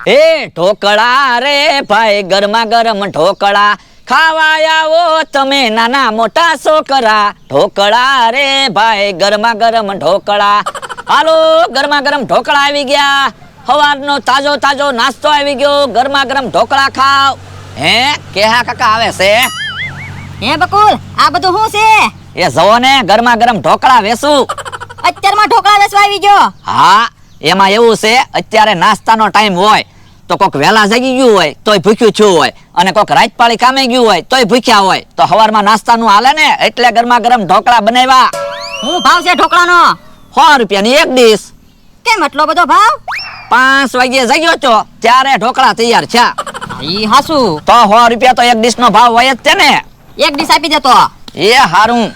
એ ઢોકળા રે ભાઈ ગરમા ગરમ ઢોકળા ખાવા આવો તમે નાના મોટા છોકરા ઢોકળા રે ભાઈ ગરમા ગરમ ઢોકળા હાલો ગરમા ગરમ ઢોકળા આવી ગયા સવારનો તાજો તાજો નાસ્તો આવી ગયો ગરમા ગરમ ઢોકળા ખાવ હે કેહા કાકા આવે છે હે બકુલ આ બધું શું છે એ જવો ને ગરમા ગરમ ઢોકળા વેસું અત્યારમાં ઢોકળા વેચવા આવી ગયો હા એમાં એવું છે અત્યારે નાસ્તાનો ટાઈમ હોય તો કોક વેલા જાગી ગયું હોય તોય ભૂખ્યું થયું હોય અને કોક રાત પાળી કામે ગયું હોય તોય ભૂખ્યા હોય તો સવારમાં નાસ્તાનું હાલે ને એટલે ગરમા ગરમ ઢોકળા બનાવ્યા શું ભાવ છે ઢોકળાનો 100 રૂપિયાની એક ડીશ કેમ એટલો બધો ભાવ 5 વાગ્યે જાગ્યો છો ત્યારે ઢોકળા તૈયાર છે ઈ હાસુ તો 100 રૂપિયા તો એક ડીશ નો ભાવ હોય જ છે ને એક ડીશ આપી દેતો એ હારું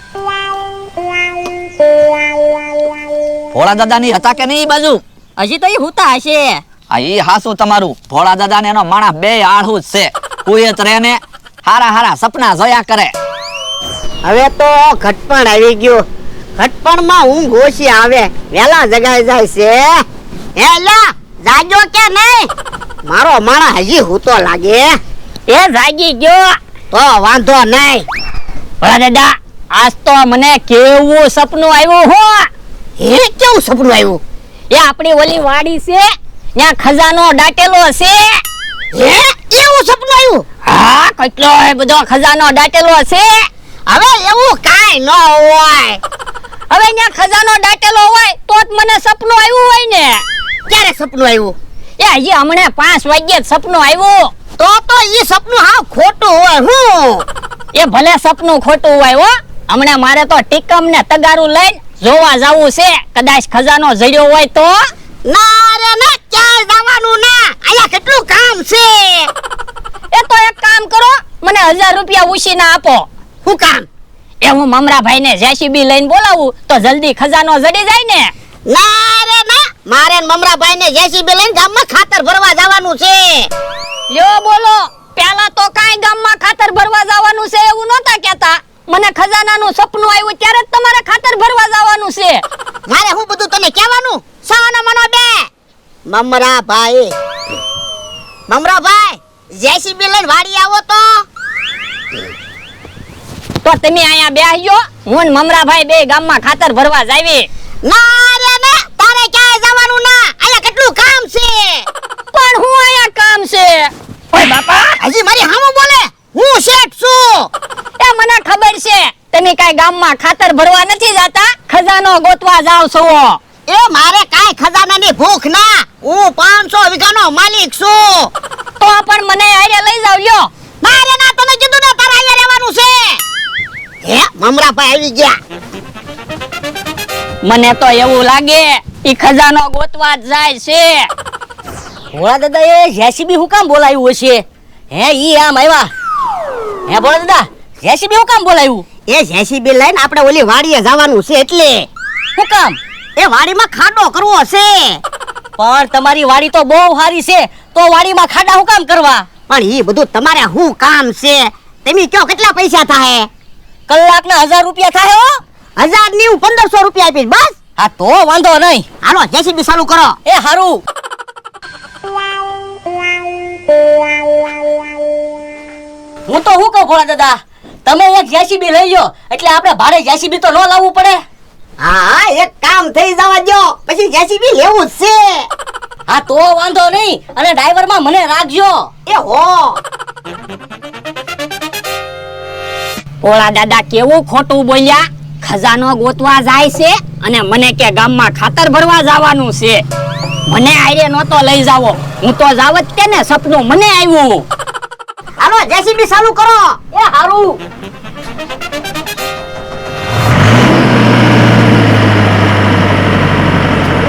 ભોળા દાદાની હતા કે નહીં બાજુ હજી તો ઈ હુતા હશે આ ઈ હાસુ તમારું ભોળા દાદા ને એનો માણસ બે આળહું જ છે કુયત રે ને હારા હારા સપના જોયા કરે હવે તો ઘટપણ આવી ગયું ઘટપણમાં ઊંઘ ઓછી આવે વેલા જગાઈ જાય છે એલા જાગ્યો કે નહીં મારો માણા હજી હૂતો લાગે એ જાગી ગયો તો વાંધો નહીં ભલા દાદા આજ તો મને કેવું સપનું આવ્યું હો હે કેવું સપનું આવ્યું એ આપણી ઓલી વાડી છે ત્યાં ખજાનો દાટેલો છે હે એવું સપનું આવ્યું હા કેટલો એ બધો ખજાનો દાટેલો છે હવે એવું કાઈ ન હોય હવે ત્યાં ખજાનો દાટેલો હોય તો જ મને સપનું આવ્યું હોય ને ક્યારે સપનું આવ્યું એ હજી હમણે 5 વાગ્યે જ સપનું આવ્યું તો ઈ સપનું હાવ ખોટું હોય હું એ ભલે સપનું ખોટું હોય હો હમણાં મારે તો ટીકમ ને તગારું લઈને જોવા જવું છે કદાચ ખજાનો જડ્યો હોય તો ના રે ના ક્યાંય જવાનું ના અહીંયા કેટલું કામ છે એ તો એક કામ કરો મને 1000 રૂપિયા ઉછીના આપો શું કામ એ હું મમરાભાઈ ને જેસીબી લઈને બોલાવું તો જલ્દી ખજાનો જડી જાય ને ના રે ના મારે ને મમરાભાઈ ને જેસીબી લઈને ગામમાં ખાતર ભરવા જવાનું છે લ્યો બોલો પેલા તો કાઈ ગામમાં ખાતર ભરવા જવાનું છે એવું નહોતા કહેતા મને ખજાનાનું સપનું આવ્યું ત્યારે જ તમારે ખાતર ભરવા જવાનું છે મારે હું બધું તને કહેવાનું સાનો મનો બે મમરાભાઈ જેસીબી લઈને વાડી આવો તો તમે અહીંયા બેહજો હું ને મમરાભાઈ બે ગામમાં ખાતર ભરવા જાવી ના રે ના તારે ક્યાંય જવાનું ના અહીંયા કેટલું કામ છે પણ હું અહીંયા કામ છે ઓય બાપા હજી મારી હામું બોલે હું શેઠ છું એ મને ખબર છે તમે કાઈ ગામમાં ખાતર ભરવા નથી જાતા ખજાનો ગોતવા જાવ છો એ મારે કાઈ ખજાનાની ભૂખ ના હું 500 વીઘાનો માલિક છું તો પણ મને આરે લઈ જાવ લ્યો ના રે ના તને કીધું ને તારે અહીંયા રહેવાનું છે હે મમરાભાઈ આવી ગયા મને તો એવું લાગે ઈ ખજાનો ગોતવા જ જાય છે ભોળા દાદા એ જેસીબી હું કામ બોલાવ્યું હશે હે ઈ આમ આવ્યા હે ભોળા દાદા જેસીબી હું કામ બોલાવ્યું એ જેસીબી લઈને આપણે ઓલી વાડીએ જવાનું છે એટલે શું કામ એ વાડીમાં ખાડો કરવો છે પણ તમારી વાડી તો બહુ સારી છે તો વાડીમાં ખાડા હું કામ કરવા પણ ઈ બધું તમારે શું કામ છે તમે કયો કેટલા પૈસા થાય કલાકના 1000 રૂપિયા થાય હો 1000 ની હું 1500 રૂપિયા આપીશ બસ હા તો વાંધો નહીં હાલો જેસીબી ચાલુ કરો એ હારું હું તો હું કહું ભોળા દાદા તમે એક જેસીબી લઈ લો એટલે આપણે ભાડે જેસીબી તો ન લાવવું પડે હા એક કામ થઈ જવા દો પછી જેસીબી લેવું જ છે હા તો વાંધો નહીં અને ડ્રાઈવરમાં મને રાખજો એ હો ભોળા દાદા કેવું ખોટું બોલ્યા ખજાનો ગોતવા જાય છે અને મને કે ગામમાં ખાતર ભરવા જવાનું છે મને આયરે નહોતો લઈ જાવો હું તો જાવત કે ને સપનું મને આવ્યું હાલો જેસીબી ચાલુ કરો એ હારું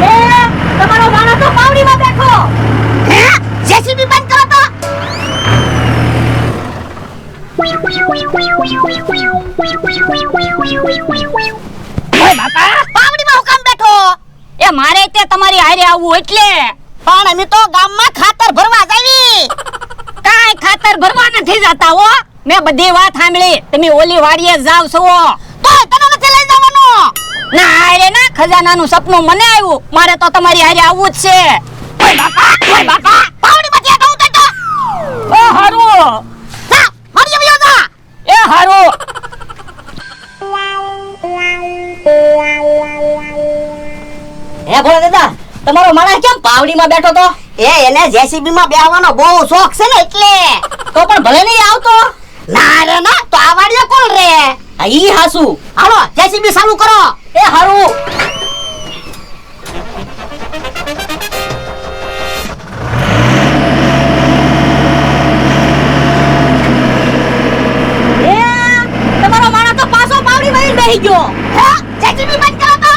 એ તમારો માણસ તો પાવડીમાં બેઠો હે જેસીબી બંધ કરો તો ઓય બાપા પાવડીમાં હું કામ બેઠો એ મારે તે તમારી હારે આવવું એટલે પણ અમે તો ગામમાં ખાતર ભરવા જાવી કાઈ ખાતર ભરવા નથી જતા હો મેં બધી વાત સાંભળી તમે ઓલી વાડીએ જાવ છો તો તને નથી લઈ જવાનો ના હારે ના ખજાનાનું સપનું મને આવ્યું મારે તો તમારી હારે આવવું જ છે ઓય બાપા પાવડીમાં ઓ હારું જા મારી આવ્યો જા એ હારું હે ભોળા દાદા તમારો માણસ કેમ પાવડીમાં બેઠો તો એને જેસીબી માં બેહવાનો બહુ શોખ છે ને એટલે તો પણ ભલે નહીં આવતો ના રે ના તો આ વાડીએ કોણ રે આ ઈ હાસુ હાલો જેસીબી ચાલુ કરો એ હારું એ તમારો માણસ તો પાછો પાવડી માં બેહી ગયો હે જેસીબી બંધ કરો તો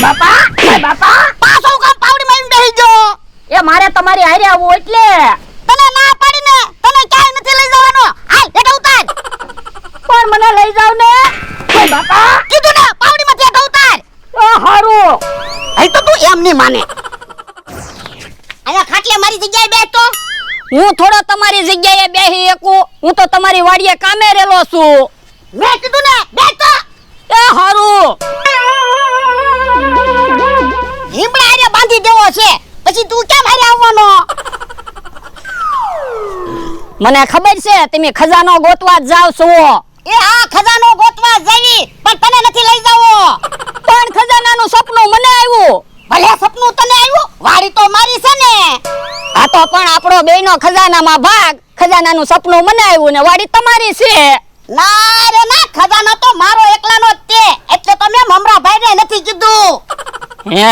બાપા બાપા પાછો કામ પાવડી માં બેહી ગયો એ મારે તમારી હારે આવવું એટલે તને ના પાડીને તને ક્યાંય નથી લઈ જવાનો હાલ હેઠા ઉતાર પણ મને લઈ જાવ ને ઓય બાપા કીધું ને પાવડી માંથી હેઠા ઉતાર ઓ હારું હઈ તો તું એમ નહીં માને આયા ખાટલે મારી જગ્યાએ બેઠો હું થોડો તમારી જગ્યાએ બેહી એકું હું તો તમારી વાડીએ કામે રેલો છું મેં કીધું ને બેઠો એ હારું હિમડા હારે બાંધી દેવો છે પછી તું કેમ હારે આવવાનો મને ખબર છે તમે ખજાનો ગોતવા જ જાવ છો એ આ ખજાનો ગોતવા જવી પણ તને નથી લઈ જાવો પણ ખજાનાનું સપનું મને આવ્યું ભલે સપનું તને આવ્યું વાડી તો મારી છે ને આ તો પણ આપણો બેયનો ખજાનામાં ભાગ ખજાનાનું સપનું મને આવ્યું ને વાડી તમારી છે ના રે ના ખજાનો તો મારો એકલાનો જ તે એટલે તો મેં મમરા ભાઈને નથી કીધું હે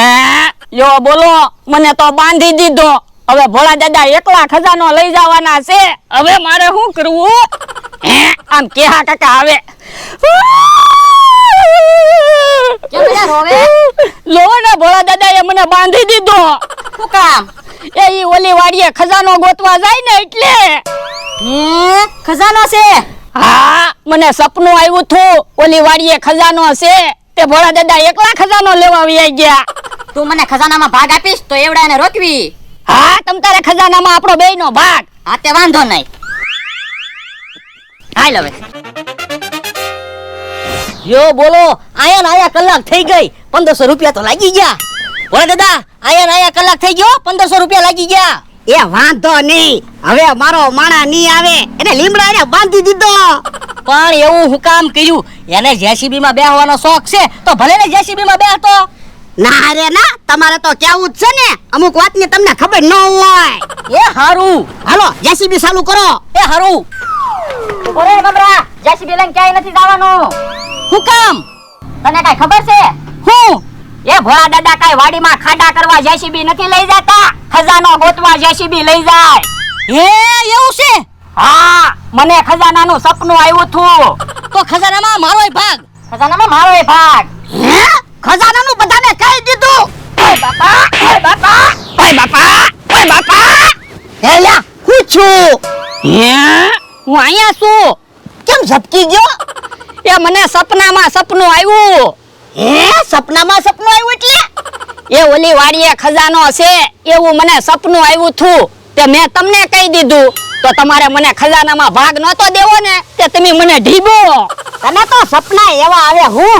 યો બોલો મને તો બાંધી દીધો હવે ભોળા દાદા એકલા ખજાનો લઈ જવાના છે હવે મારે શું કરવું હે આમ કેહા કાકા આવે લો ને ભોળા દાદાએ મને બાંધી દીધો શું કામ એ ઈ ઓલી વાડીએ ખજાનો ગોતવા જાય ને એટલે ખજાનો છે હા મને સપનું આવ્યું હતું ઓલી વાડીએ ખજાનો છે તે ભોળા દાદા એકલા ખજાનો લેવા આવી ગયા તું મને ખજાનામાં ભાગ આપીશ તો એવડાને રોકવી હા તમ તારે ખજાનામાં આપણો બેયનો ભાગ હા તે વાંધો નહીં હાલ હવે યો બોલો આયા ને આયા કલાક થઈ ગઈ 1500 રૂપિયા તો લાગી ગયા ભોળા દાદા આયા ને આયા કલાક થઈ ગયો 1500 રૂપિયા લાગી ગયા એ વાંધો નહીં હવે મારો માણા નહીં આવે એને લીમડા એને બાંધી દીધો પણ એવું હું કામ કર્યું એને જેસીબી માં બેહવાનો શોખ છે તો ભલે ને જેસીબી માં બેહતો ના રે ના તમારે તો કેવું જ છે ને અમુક વાતની તમને ખબર ન હોય એ હારું હાલો જેસીબી ચાલુ કરો એ હારું ઓરે બબરા જેસીબી લઈને ક્યાંય નથી જવાનું હું કામ તને કઈ ખબર છે હું એ ભોળા દાદા કઈ વાડીમાં ખાડા કરવા જેસીબી નથી લઈ જતા ખજાનો ગોતવા જેસીબી લઈ જાય હે એવું છે હા મને ખજાનાનું સપનું આવ્યું હતું તો ખજાનામાં મારોય ભાગ ખજાનામાં મારોય ભાગ હે ખજાનાનું બધાને કહી દીધું ઓય બાપા ઓય બાપા ઓય બાપા ઓય બાપા હેલા હું છું હે હું અહીંયા છું કેમ ઝપકી ગયો એ મને સપનામાં સપનું આવ્યું હે સપનામાં સપનું આવ્યું એટલે એ ઓલી વાડીએ ખજાનો છે એવું મને સપનું આવ્યું હતું તે મેં તમને કહી દીધું તો તમારે મને ખજાનામાં ભાગ નતો દેવો ને તે તમે મને ઢીબો તને તો સપના એવા આવે હું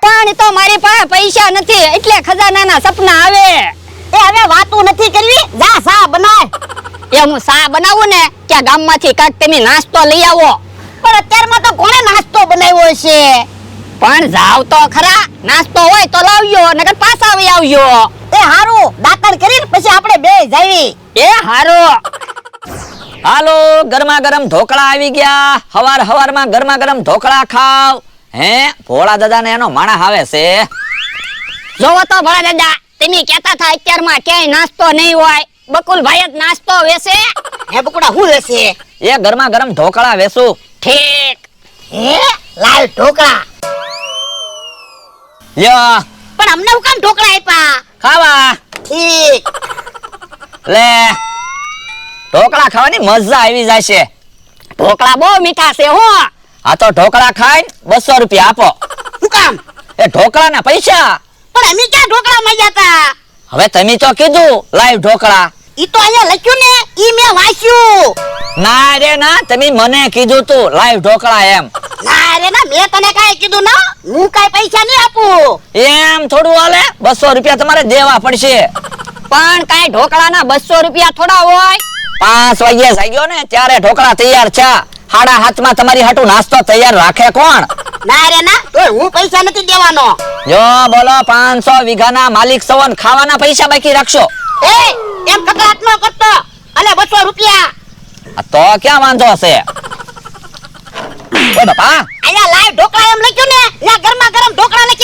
પણ તો મારી પાસે પૈસા નથી એટલે ખજાનાના સપના આવે એ હવે વાતું નથી કરવી જા સા બનાય એ હું સા બનાવું ને કે ગામમાંથી કાંઈક તમે નાસ્તો લઈ આવો પણ અત્યારમાં તો કોણે નાસ્તો બનાવ્યો છે પણ જાવ તો ખરા નાસ્તો હોય તો લાવ્યો નકર પાછા આવી આવ્યો એ હારું દાતણ કરીને પછી આપણે બે જાવી એ હારો હાલો ગરમા ગરમ ઢોકળા આવી ગયા હવાર હવારમાં ગરમા ગરમ ઢોકળા ખાવ હે ભોળા દાદા ને એનો માણસ આવે છે જોવો તો ભોળા દાદા તમે કહેતા હતા અત્યારમાં ક્યાંય નાસ્તો નહીં હોય બકુલભાઈ જ નાસ્તો વેસે હે બકુડા હું લેશે એ ગરમા ગરમ ઢોકળા વેસું ઠીક હે લાલ ઢોકળા લ્યો પણ અમને હું કામ ઢોકળા આપ્યા ખાવા ઠીક લે ઢોકળા ખાવાની મજા આવી જાય છે ઢોકળા બહુ મીઠા છે હો આ તો ઢોકળા ખાઈને 200 રૂપિયા આપો હું કામ એ ઢોકળાના પૈસા પણ અમે ક્યાં ઢોકળા માંગ્યા હતા હવે તમે તો કીધું લાઈવ ઢોકળા ઈ તો અહીંયા લખ્યું ને ઈ મેં વાંચ્યું ના રે ના તમે મને કીધું તું લાઈવ ઢોકળા એમ ના રે ના, મેં તને કાંઈ કીધું ના, હું કાંઈ પૈસા નહીં આપું. એમ થોડું હાલે, 200 રૂપિયા તમારે દેવા પડશે. પણ કાંઈ ઢોકળાના 200 રૂપિયા થોડા હોય. 5 વાગ્યે જાગ્યો ને ત્યારે ઢોકળા તૈયાર છે. 7:30 તમારી હાટુ નાસ્તો તૈયાર રાખે કોણ? ના રે ના, તોય હું પૈસા નથી દેવાનો. જો બોલો, 500 વીઘાના માલિક સવન, ખાવાના પૈસા બાકી રાખશો. એ એમ કકડાટ ન કરતો. અલે 200 રૂપિયા. આ તો ક્યાં વાંધો હશે? ઓય બાપા, અહીંયા લાઈવ ઢોકળા એમ લખ્યું ને, ત્યાં ગરમા ગરમ ઢોકળા ને